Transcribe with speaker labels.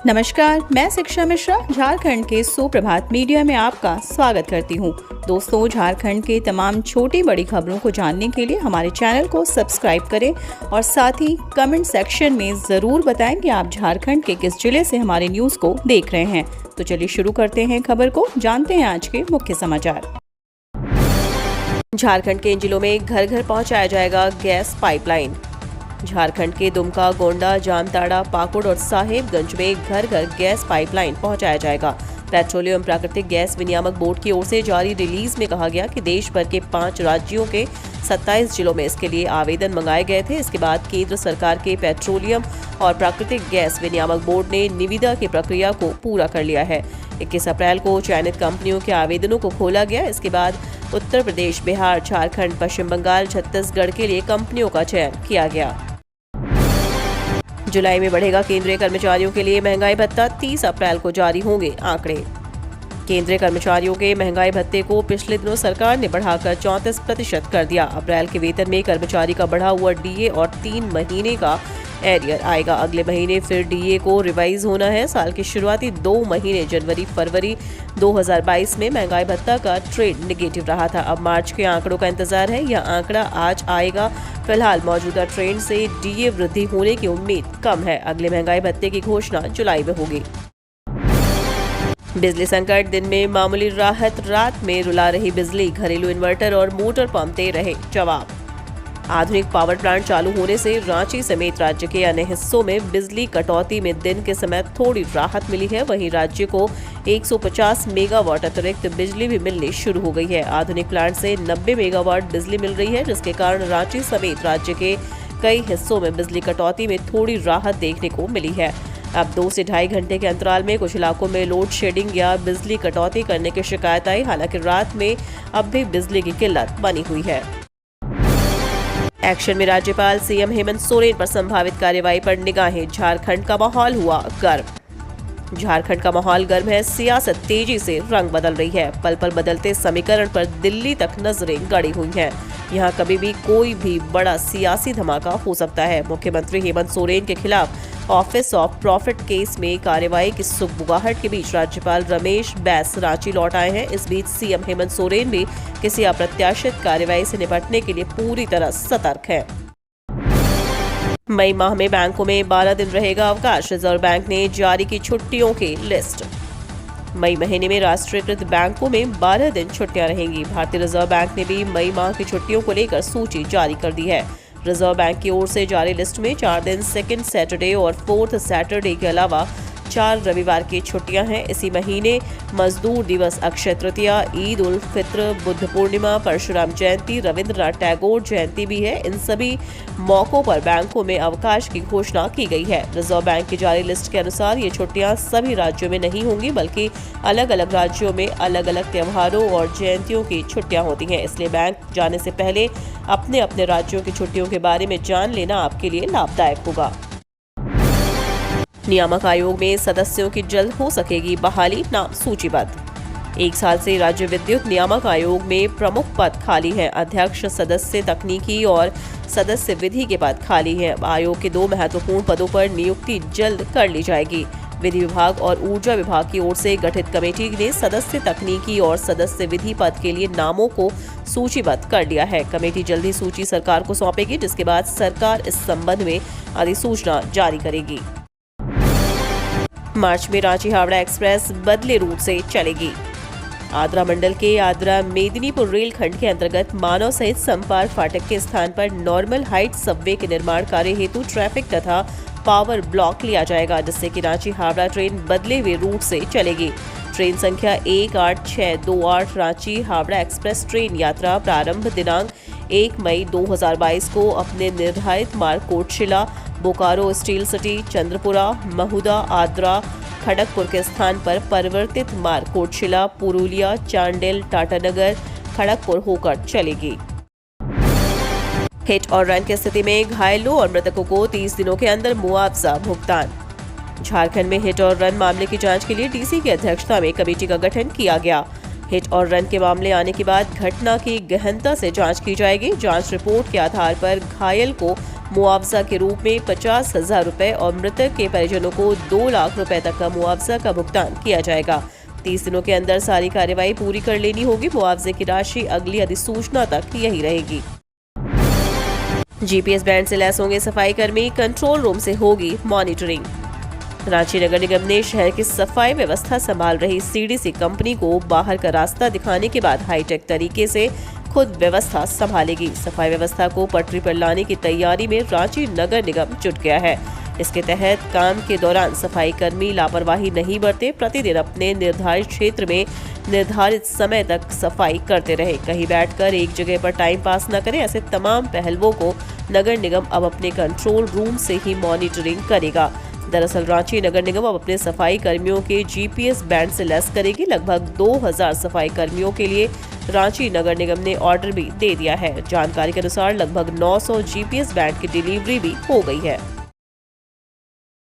Speaker 1: नमस्कार, मैं शिक्षा मिश्रा झारखंड के सुप्रभात मीडिया में आपका स्वागत करती हूँ। दोस्तों, झारखंड के तमाम छोटी बड़ी खबरों को जानने के लिए हमारे चैनल को सब्सक्राइब करें और साथ ही कमेंट सेक्शन में ज़रूर बताएं कि आप झारखंड के किस जिले से हमारे न्यूज़ को देख रहे हैं। तो चलिए शुरू करते हैं खबर को, जानते हैं आज के मुख्य समाचार। झारखंड के इन जिलों में घर घर पहुँचाया जाएगा गैस पाइपलाइन। झारखंड के दुमका, गोंडा, जामताड़ा, पाकुड़ और साहेबगंज में घर घर गैस पाइपलाइन पहुंचाया जाएगा। पेट्रोलियम एवं प्राकृतिक गैस विनियामक बोर्ड की ओर से जारी रिलीज में कहा गया कि देश भर के 5 राज्यों के 27 जिलों में इसके लिए आवेदन मंगाए गए थे। इसके बाद केंद्र सरकार के पेट्रोलियम और प्राकृतिक गैस विनियामक बोर्ड ने निविदा की प्रक्रिया को पूरा कर लिया है। 21 अप्रैल को चयनित कंपनियों के आवेदनों को खोला गया। इसके बाद उत्तर प्रदेश, बिहार, झारखंड, पश्चिम बंगाल, छत्तीसगढ़ के लिए कंपनियों का चयन किया गया। जुलाई में बढ़ेगा केंद्रीय कर्मचारियों के लिए महंगाई भत्ता, 30 अप्रैल को जारी होंगे आंकड़े। केंद्रीय कर्मचारियों के महंगाई भत्ते को पिछले दिनों सरकार ने बढ़ाकर 34% कर दिया। अप्रैल के वेतन में कर्मचारी का बढ़ा हुआ डीए और 3 महीने का एरियर आएगा। अगले महीने फिर डीए को रिवाइज होना है। साल के शुरुआती 2 महीने जनवरी फरवरी 2022 में महंगाई भत्ता का ट्रेंड नेगेटिव रहा था। अब मार्च के आंकड़ों का इंतजार है। यह आंकड़ा आज आएगा। फिलहाल मौजूदा ट्रेंड से डीए वृद्धि होने की उम्मीद कम है। अगले महंगाई भत्ते की घोषणा जुलाई में होगी। बिजली संकट, दिन में मामूली राहत, रात में रुला रही बिजली। घरेलू इन्वर्टर और मोटर पंप दे रहे जवाब। आधुनिक पावर प्लांट चालू होने से रांची समेत राज्य के अन्य हिस्सों में बिजली कटौती में दिन के समय थोड़ी राहत मिली है। वहीं राज्य को 150 मेगावाट अतिरिक्त बिजली भी मिलनी शुरू हो गई है। आधुनिक प्लांट से 90 मेगावाट बिजली मिल रही है, जिसके कारण रांची समेत राज्य के कई हिस्सों में बिजली कटौती में थोड़ी राहत देखने को मिली है। अब 2 से ढाई घंटे के अंतराल में कुछ इलाकों में लोड शेडिंग या बिजली कटौती करने की शिकायत आई। हालांकि रात में अब भी बिजली की किल्लत बनी हुई है। एक्शन में राज्यपाल सीएम हेमंत सोरेन पर संभावित कार्रवाई पर निगाहें। झारखंड का माहौल हुआ गर्म। झारखंड का माहौल गर्म है। सियासत तेजी से रंग बदल रही है। पल पल बदलते समीकरण पर दिल्ली तक नजरें गड़ी हुई हैं। यहां कभी भी कोई भी बड़ा सियासी धमाका हो सकता है। मुख्यमंत्री हेमंत सोरेन के खिलाफ ऑफिस ऑफ प्रॉफिट केस में कार्रवाई की सुगबुगाहट के बीच राज्यपाल रमेश बैस रांची लौट आए हैं। इस बीच सीएम हेमंत सोरेन भी किसी अप्रत्याशित कार्रवाई से निपटने के लिए पूरी तरह सतर्क है। मई माह में बैंकों में 12 दिन रहेगा अवकाश। रिजर्व बैंक ने जारी की छुट्टियों की लिस्ट। मई महीने में राष्ट्रीयकृत बैंकों में 12 दिन छुट्टियां रहेंगी। भारतीय रिजर्व बैंक ने भी मई माह की छुट्टियों को लेकर सूची जारी कर दी है। रिजर्व बैंक की ओर से जारी लिस्ट में 4 दिन सेकंड सैटरडे और 4th सैटरडे के अलावा 4 रविवार की छुट्टियां हैं। इसी महीने मजदूर दिवस, अक्षय तृतीया, ईद उल फित्र, बुद्ध पूर्णिमा, परशुराम जयंती, रविंद्रनाथ टैगोर जयंती भी है। इन सभी मौकों पर बैंकों में अवकाश की घोषणा की गई है। रिजर्व बैंक की जारी लिस्ट के अनुसार ये छुट्टियां सभी राज्यों में नहीं होंगी, बल्कि अलग अलग राज्यों में अलग अलग त्योहारों और जयंतियों की छुट्टियां होती हैं। इसलिए बैंक जाने से पहले अपने अपने राज्यों की छुट्टियों के बारे में जान लेना आपके लिए लाभदायक होगा। नियामक आयोग में सदस्यों की जल्द हो सकेगी बहाली, नाम सूचीबद्ध। 1 साल से राज्य विद्युत नियामक आयोग में प्रमुख पद खाली हैं। अध्यक्ष, सदस्य तकनीकी और सदस्य विधि के पद खाली हैं। आयोग के 2 महत्वपूर्ण पदों पर नियुक्ति जल्द कर ली जाएगी। विधि विभाग और ऊर्जा विभाग की ओर से गठित कमेटी ने सदस्य तकनीकी और सदस्य विधि पद के लिए नामों को सूचीबद्ध कर लिया है। कमेटी जल्द ही सूची सरकार को सौंपेगी, जिसके बाद सरकार इस संबंध में अधिसूचना जारी करेगी। मार्च में रांची हावड़ा एक्सप्रेस बदले रूट से चलेगी। आद्रा मंडल के आद्रा मेदिनीपुर रेलखंड के अंतर्गत मानव सहित संपार फाटक के स्थान पर नॉर्मल हाइट सबवे के निर्माण कार्य हेतु ट्रैफिक तथा पावर ब्लॉक लिया जाएगा, जिससे कि रांची हावड़ा ट्रेन बदले हुए रूट से चलेगी। ट्रेन संख्या 18628 रांची हावड़ा एक्सप्रेस ट्रेन यात्रा प्रारंभ दिनांक 1 मई 2022 को अपने निर्धारित मार्ग कोटशिला, बोकारो स्टील सिटी, चंद्रपुरा, महुदा, आद्रा, खड़गपुर के स्थान पर परिवर्तित मार्ग कोटशिला, पुरुलिया, चांडिल, टाटानगर, खड़गपुर होकर चलेगी। हिट और रन की स्थिति में घायलों और मृतकों को 30 दिनों के अंदर मुआवजा भुगतान। झारखंड में हिट और रन मामले की जांच के लिए डीसी की अध्यक्षता में कमेटी का गठन किया गया। हिट और रन के मामले आने के बाद घटना की गहनता से जांच की जाएगी। जांच रिपोर्ट के आधार पर घायल को मुआवजा के रूप में 50,000 रुपए और मृतक के परिजनों को 2 लाख रुपए तक का मुआवजा का भुगतान किया जाएगा। 30 दिनों के अंदर सारी कार्यवाही पूरी कर लेनी होगी। मुआवजे की राशि अगली अधिसूचना तक यही रहेगी। जीपीएस बैंड से लैस होंगे सफाई कर्मी, कंट्रोल रूम से होगी मॉनिटरिंग। रांची नगर निगम ने शहर की सफाई व्यवस्था संभाल रही सीडीसी कंपनी को बाहर का रास्ता दिखाने के बाद हाईटेक तरीके से खुद व्यवस्था संभालेगी। सफाई व्यवस्था को पटरी पर लाने की तैयारी में रांची नगर निगम जुट गया है। इसके तहत काम के दौरान सफाई कर्मी लापरवाही नहीं बरते, प्रतिदिन अपने निर्धारित क्षेत्र में निर्धारित समय तक सफाई करते रहे, कहीं बैठकर एक जगह पर टाइम पास न करें। ऐसे तमाम पहलुओं को नगर निगम अब अपने कंट्रोल रूम से ही मॉनिटरिंग करेगा। दरअसल रांची नगर निगम अब अपने सफाई कर्मियों के जीपीएस बैंड से लैस करेगी। लगभग 2000 सफाई कर्मियों के लिए रांची नगर निगम ने ऑर्डर भी दे दिया है। जानकारी के अनुसार लगभग 900 जीपीएस बैंड की डिलीवरी भी हो गई है।